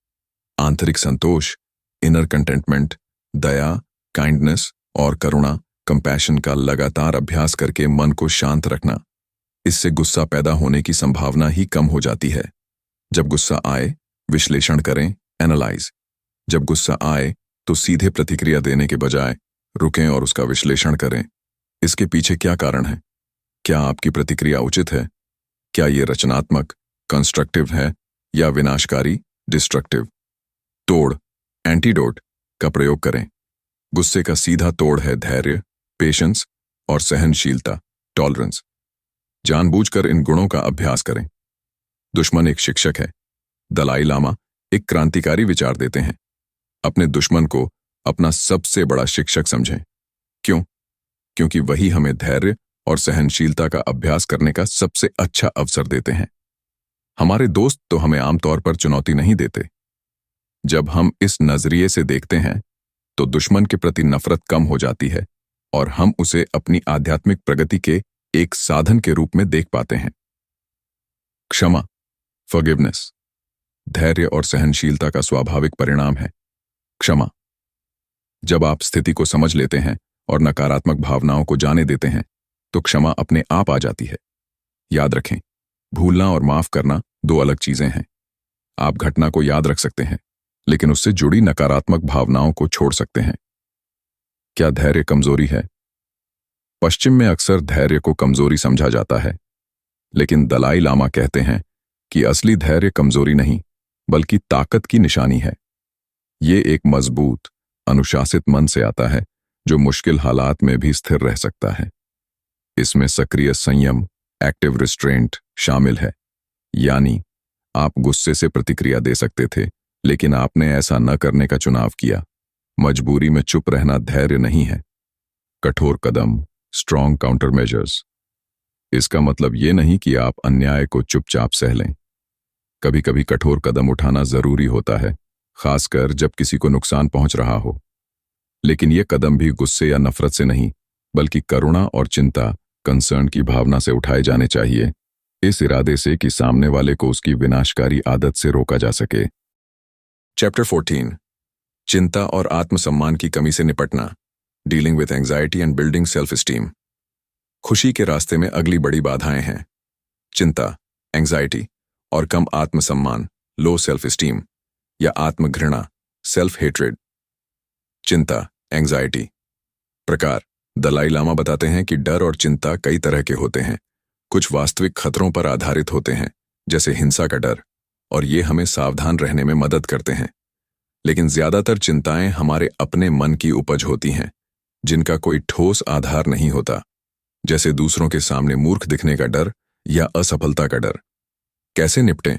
आंतरिक संतोष, इनर कंटेंटमेंट, दया, काइंडनेस और करुणा, कंपैशन का लगातार अभ्यास करके मन को शांत रखना। इससे गुस्सा पैदा होने की संभावना ही कम हो जाती है। जब गुस्सा आए, विश्लेषण करें, एनालाइज। जब गुस्सा आए तो सीधे प्रतिक्रिया देने के बजाय रुकें और उसका विश्लेषण करें। इसके पीछे क्या कारण है? क्या आपकी प्रतिक्रिया उचित है? क्या ये रचनात्मक, कंस्ट्रक्टिव है या विनाशकारी, डिस्ट्रक्टिव? तोड़, एंटीडोट का प्रयोग करें। गुस्से का सीधा तोड़ है धैर्य, पेशेंस और सहनशीलता, टॉलरेंस। जानबूझकर इन गुणों का अभ्यास करें। दुश्मन एक शिक्षक है। दलाई लामा एक क्रांतिकारी विचार देते हैं। अपने दुश्मन को अपना सबसे बड़ा शिक्षक समझें। क्यों? क्योंकि वही हमें धैर्य और सहनशीलता का अभ्यास करने का सबसे अच्छा अवसर देते हैं। हमारे दोस्त तो हमें आमतौर पर चुनौती नहीं देते। जब हम इस नजरिए से देखते हैं तो दुश्मन के प्रति नफरत कम हो जाती है और हम उसे अपनी आध्यात्मिक प्रगति के एक साधन के रूप में देख पाते हैं। क्षमा, फॉरगिवनेस, धैर्य और सहनशीलता का स्वाभाविक परिणाम है। क्षमा। जब आप स्थिति को समझ लेते हैं और नकारात्मक भावनाओं को जाने देते हैं तो क्षमा अपने आप आ जाती है। याद रखें, भूलना और माफ करना दो अलग चीजें हैं। आप घटना को याद रख सकते हैं, लेकिन उससे जुड़ी नकारात्मक भावनाओं को छोड़ सकते हैं। क्या धैर्य कमजोरी है? पश्चिम में अक्सर धैर्य को कमजोरी समझा जाता है, लेकिन दलाई लामा कहते हैं कि असली धैर्य कमजोरी नहीं, बल्कि ताकत की निशानी है। ये एक मजबूत, अनुशासित मन से आता है जो मुश्किल हालात में भी स्थिर रह सकता है। इसमें सक्रिय संयम, एक्टिव रिस्ट्रेंट शामिल है। यानी आप गुस्से से प्रतिक्रिया दे सकते थे, लेकिन आपने ऐसा न करने का चुनाव किया। मजबूरी में चुप रहना धैर्य नहीं है। कठोर कदम, स्ट्रॉन्ग काउंटर मेजर्स। इसका मतलब ये नहीं कि आप अन्याय को चुपचाप सह लें। कभी कभी कठोर कदम उठाना जरूरी होता है, खासकर जब किसी को नुकसान पहुंच रहा हो। लेकिन ये कदम भी गुस्से या नफरत से नहीं, बल्कि करुणा और चिंता, कंसर्न की भावना से उठाए जाने चाहिए, इस इरादे से कि सामने वाले को उसकी विनाशकारी आदत से रोका जा सके। चैप्टर 14, चिंता और आत्मसम्मान की कमी से निपटना, dealing with anxiety and building self esteem. खुशी के रास्ते में अगली बड़ी बाधाएं हैं चिंता, एंजाइटी और कम आत्मसम्मान, लो सेल्फ एस्टीम या आत्मघृणा, सेल्फ हेट्रेड। चिंता, एंजाइटी। प्रकार: दलाई लामा बताते हैं कि डर और चिंता कई तरह के होते हैं। कुछ वास्तविक खतरों पर आधारित होते हैं, जैसे हिंसा का डर, और ये हमें सावधान रहने में मदद करते हैं। लेकिन ज्यादातर चिंताएं हमारे अपने मन की उपज होती हैं, जिनका कोई ठोस आधार नहीं होता, जैसे दूसरों के सामने मूर्ख दिखने का डर या असफलता का डर। कैसे निपटें?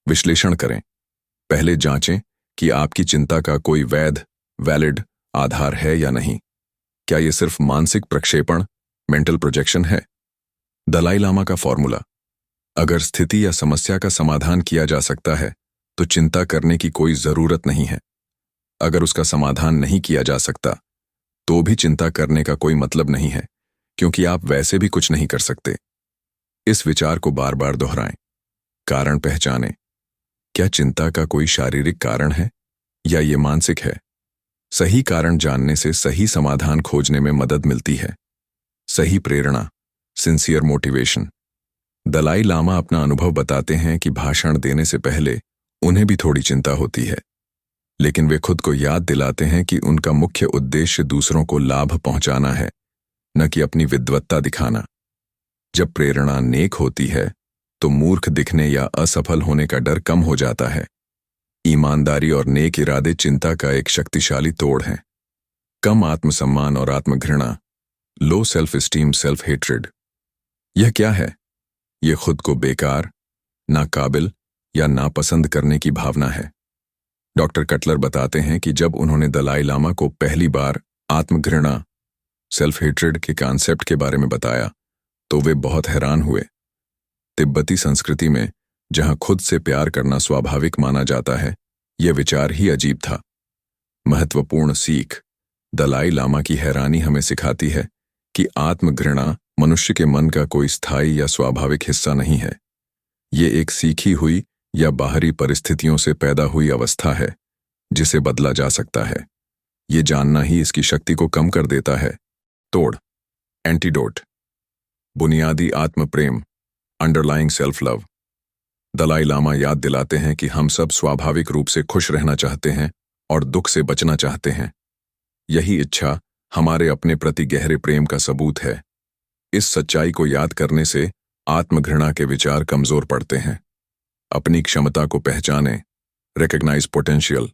विश्लेषण करें। पहले जांचें कि आपकी चिंता का कोई वैलिड आधार है या नहीं। क्या यह सिर्फ मानसिक प्रक्षेपण, मेंटल प्रोजेक्शन है? दलाई लामा का फॉर्मूला: अगर स्थिति या समस्या का समाधान किया जा सकता है तो चिंता करने की कोई जरूरत नहीं है। अगर उसका समाधान नहीं किया जा सकता तो भी चिंता करने का कोई मतलब नहीं है, क्योंकि आप वैसे भी कुछ नहीं कर सकते। इस विचार को बार बार दोहराएं। कारण पहचानें। क्या चिंता का कोई शारीरिक कारण है या ये मानसिक है? सही कारण जानने से सही समाधान खोजने में मदद मिलती है। सही प्रेरणा, सिंसियर मोटिवेशन। दलाई लामा अपना अनुभव बताते हैं कि भाषण देने से पहले उन्हें भी थोड़ी चिंता होती है, लेकिन वे खुद को याद दिलाते हैं कि उनका मुख्य उद्देश्य दूसरों को लाभ पहुंचाना है, न कि अपनी विद्वत्ता दिखाना। जब प्रेरणा नेक होती है तो मूर्ख दिखने या असफल होने का डर कम हो जाता है। ईमानदारी और नेक इरादे चिंता का एक शक्तिशाली तोड़ हैं। कम आत्मसम्मान और आत्मघृणा, low self esteem, self hatred. यह क्या है? यह खुद को बेकार, नाकाबिल या नापसंद करने की भावना है। डॉक्टर कटलर बताते हैं कि जब उन्होंने दलाई लामा को पहली बार आत्मघृणा, सेल्फ हेट्रेड के कॉन्सेप्ट के बारे में बताया तो वे बहुत हैरान हुए। तिब्बती संस्कृति में जहां खुद से प्यार करना स्वाभाविक माना जाता है, यह विचार ही अजीब था। महत्वपूर्ण सीख। दलाई लामा की हैरानी हमें सिखाती है कि आत्मघृणा मनुष्य के मन का कोई स्थायी या स्वाभाविक हिस्सा नहीं है। ये एक सीखी हुई या बाहरी परिस्थितियों से पैदा हुई अवस्था है जिसे बदला जा सकता है। ये जानना ही इसकी शक्ति को कम कर देता है। तोड़, एंटीडोट। बुनियादी आत्म प्रेम, underlying self love. Dalai Lama याद दिलाते हैं कि हम सब स्वाभाविक रूप से खुश रहना चाहते हैं और दुख से बचना चाहते हैं। यही इच्छा हमारे अपने प्रति गहरे प्रेम का सबूत है। इस सच्चाई को याद करने से आत्मघृणा के विचार कमजोर पड़ते हैं। अपनी क्षमता को पहचाने, रिकॉग्नाइज पोटेंशियल।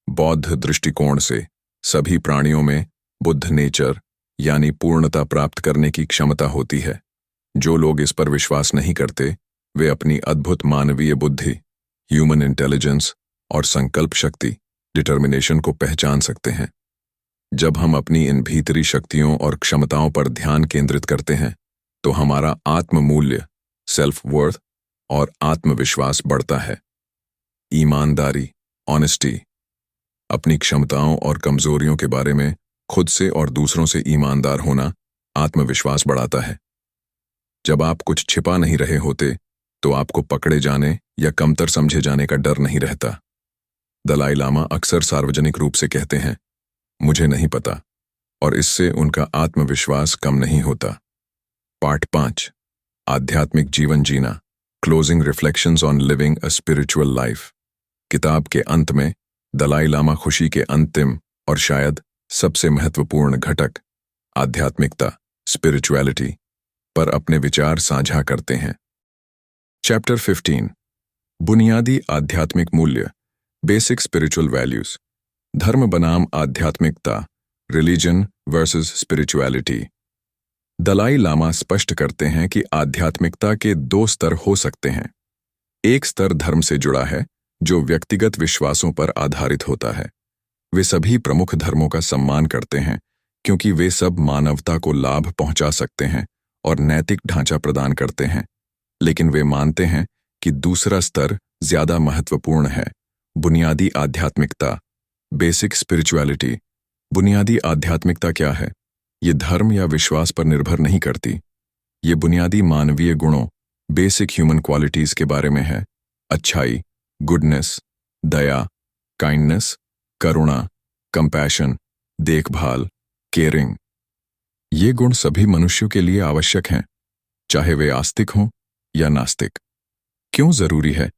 बौद्ध दृष्टिकोण से सभी प्राणियों में बुद्ध नेचर यानी पूर्णता प्राप्त करने की क्षमता होती है। जो लोग इस पर विश्वास नहीं करते, वे अपनी अद्भुत मानवीय बुद्धि, ह्यूमन इंटेलिजेंस और संकल्प शक्ति, डिटर्मिनेशन को पहचान सकते हैं। जब हम अपनी इन भीतरी शक्तियों और क्षमताओं पर ध्यान केंद्रित करते हैं तो हमारा आत्म मूल्य, सेल्फ वर्थ और आत्मविश्वास बढ़ता है। ईमानदारी, ऑनेस्टी। अपनी क्षमताओं और कमजोरियों के बारे में खुद से और दूसरों से ईमानदार होना आत्मविश्वास बढ़ाता है। जब आप कुछ छिपा नहीं रहे होते तो आपको पकड़े जाने या कमतर समझे जाने का डर नहीं रहता। दलाई लामा अक्सर सार्वजनिक रूप से कहते हैं, मुझे नहीं पता, और इससे उनका आत्मविश्वास कम नहीं होता। पार्ट 5, आध्यात्मिक जीवन जीना, closing reflections on living a spiritual life. किताब के अंत में दलाई लामा खुशी के अंतिम और शायद सबसे महत्वपूर्ण घटक, आध्यात्मिकता, स्पिरिचुअलिटी, पर अपने विचार साझा करते हैं। चैप्टर 15, बुनियादी आध्यात्मिक मूल्य, बेसिक स्पिरिचुअल वैल्यूज। धर्म बनाम आध्यात्मिकता, religion versus spirituality. Dalai Lama स्पष्ट करते हैं कि आध्यात्मिकता के 2 स्तर हो सकते हैं। एक स्तर धर्म से जुड़ा है जो व्यक्तिगत विश्वासों पर आधारित होता है। वे सभी प्रमुख धर्मों का सम्मान करते हैं क्योंकि वे सब मानवता को लाभ पहुंचा सकते हैं और नैतिक ढांचा प्रदान करते हैं। लेकिन वे मानते हैं कि दूसरा स्तर ज्यादा महत्वपूर्ण है, बुनियादी आध्यात्मिकता, बेसिक स्पिरिचुअलिटी। बुनियादी आध्यात्मिकता क्या है? ये धर्म या विश्वास पर निर्भर नहीं करती। ये बुनियादी मानवीय गुणों, बेसिक ह्यूमन क्वालिटीज के बारे में है। अच्छाई, गुडनेस, दया, काइंडनेस, करुणा, कंपैशन, देखभाल, केयरिंग। ये गुण सभी मनुष्यों के लिए आवश्यक हैं, चाहे वे आस्तिक हों या नास्तिक। क्यों जरूरी है?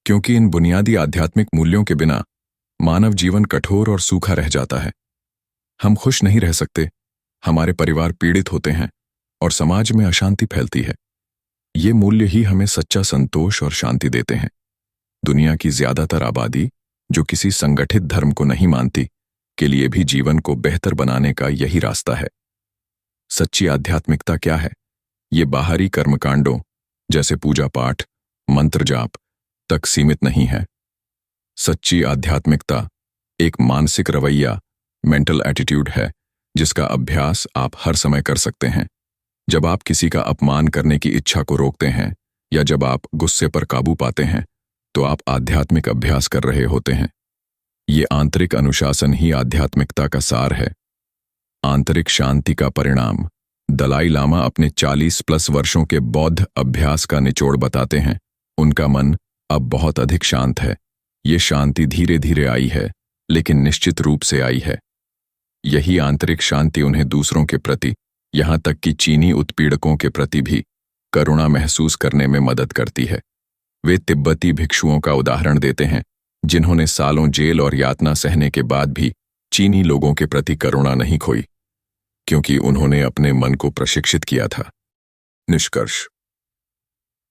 क्योंकि इन बुनियादी आध्यात्मिक मूल्यों के बिना मानव जीवन कठोर और सूखा रह जाता है। हम खुश नहीं रह सकते, हमारे परिवार पीड़ित होते हैं और समाज में अशांति फैलती है। ये मूल्य ही हमें सच्चा संतोष और शांति देते हैं। दुनिया की ज्यादातर आबादी, जो किसी संगठित धर्म को नहीं मानती, के लिए भी जीवन को बेहतर बनाने का यही रास्ता है। सच्ची आध्यात्मिकता क्या है? ये बाहरी कर्मकांडों जैसे पूजा पाठ, मंत्र जाप तक सीमित नहीं है। सच्ची आध्यात्मिकता एक मानसिक रवैया, मेंटल एटीट्यूड है जिसका अभ्यास आप हर समय कर सकते हैं। जब आप किसी का अपमान करने की इच्छा को रोकते हैं या जब आप गुस्से पर काबू पाते हैं तो आप आध्यात्मिक अभ्यास कर रहे होते हैं। ये आंतरिक अनुशासन ही आध्यात्मिकता का सार है। आंतरिक शांति का परिणाम। दलाई लामा अपने 40+ वर्षों के बौद्ध अभ्यास का निचोड़ बताते हैं। उनका मन अब बहुत अधिक शांत है। ये शांति धीरे धीरे आई है, लेकिन निश्चित रूप से आई है। यही आंतरिक शांति उन्हें दूसरों के प्रति, यहां तक कि चीनी उत्पीड़कों के प्रति भी करुणा महसूस करने में मदद करती है। वे तिब्बती भिक्षुओं का उदाहरण देते हैं, जिन्होंने सालों जेल और यातना सहने के बाद भी चीनी लोगों के प्रति करुणा नहीं खोई, क्योंकि उन्होंने अपने मन को प्रशिक्षित किया था। निष्कर्ष।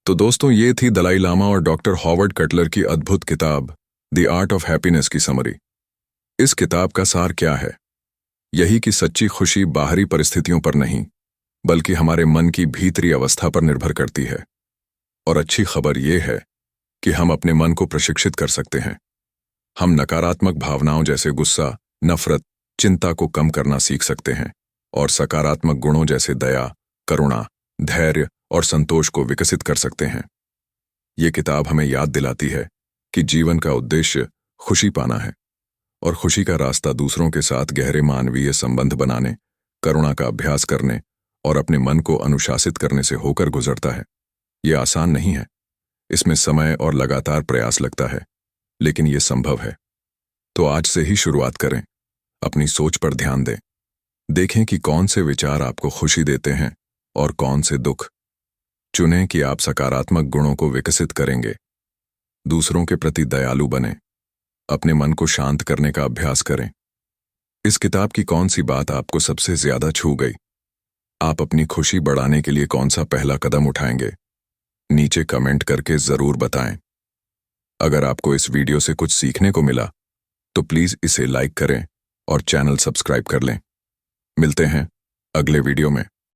तो दोस्तों, ये थी दलाई लामा और डॉक्टर हॉवर्ड कटलर की अद्भुत किताब द आर्ट ऑफ हैप्पीनेस की समरी। इस किताब का सार क्या है? यही कि सच्ची खुशी बाहरी परिस्थितियों पर नहीं, बल्कि हमारे मन की भीतरी अवस्था पर निर्भर करती है। और अच्छी खबर यह है कि हम अपने मन को प्रशिक्षित कर सकते हैं। हम नकारात्मक भावनाओं जैसे गुस्सा, नफरत, चिंता को कम करना सीख सकते हैं और सकारात्मक गुणों जैसे दया, करुणा, धैर्य और संतोष को विकसित कर सकते हैं। ये किताब हमें याद दिलाती है कि जीवन का उद्देश्य खुशी पाना है और खुशी का रास्ता दूसरों के साथ गहरे मानवीय संबंध बनाने, करुणा का अभ्यास करने और अपने मन को अनुशासित करने से होकर गुजरता है। ये आसान नहीं है, इसमें समय और लगातार प्रयास लगता है, लेकिन ये संभव है। तो आज से ही शुरुआत करें, अपनी सोच पर ध्यान दें, देखें कि कौन से विचार आपको खुशी देते हैं और कौन से दुख। चुनें कि आप सकारात्मक गुणों को विकसित करेंगे, दूसरों के प्रति दयालु बनें, अपने मन को शांत करने का अभ्यास करें। इस किताब की कौन सी बात आपको सबसे ज्यादा छू गई? आप अपनी खुशी बढ़ाने के लिए कौन सा पहला कदम उठाएंगे? नीचे कमेंट करके जरूर बताएं। अगर आपको इस वीडियो से कुछ सीखने को मिला तो प्लीज इसे लाइक करें और चैनल सब्सक्राइब कर लें। मिलते हैं अगले वीडियो में।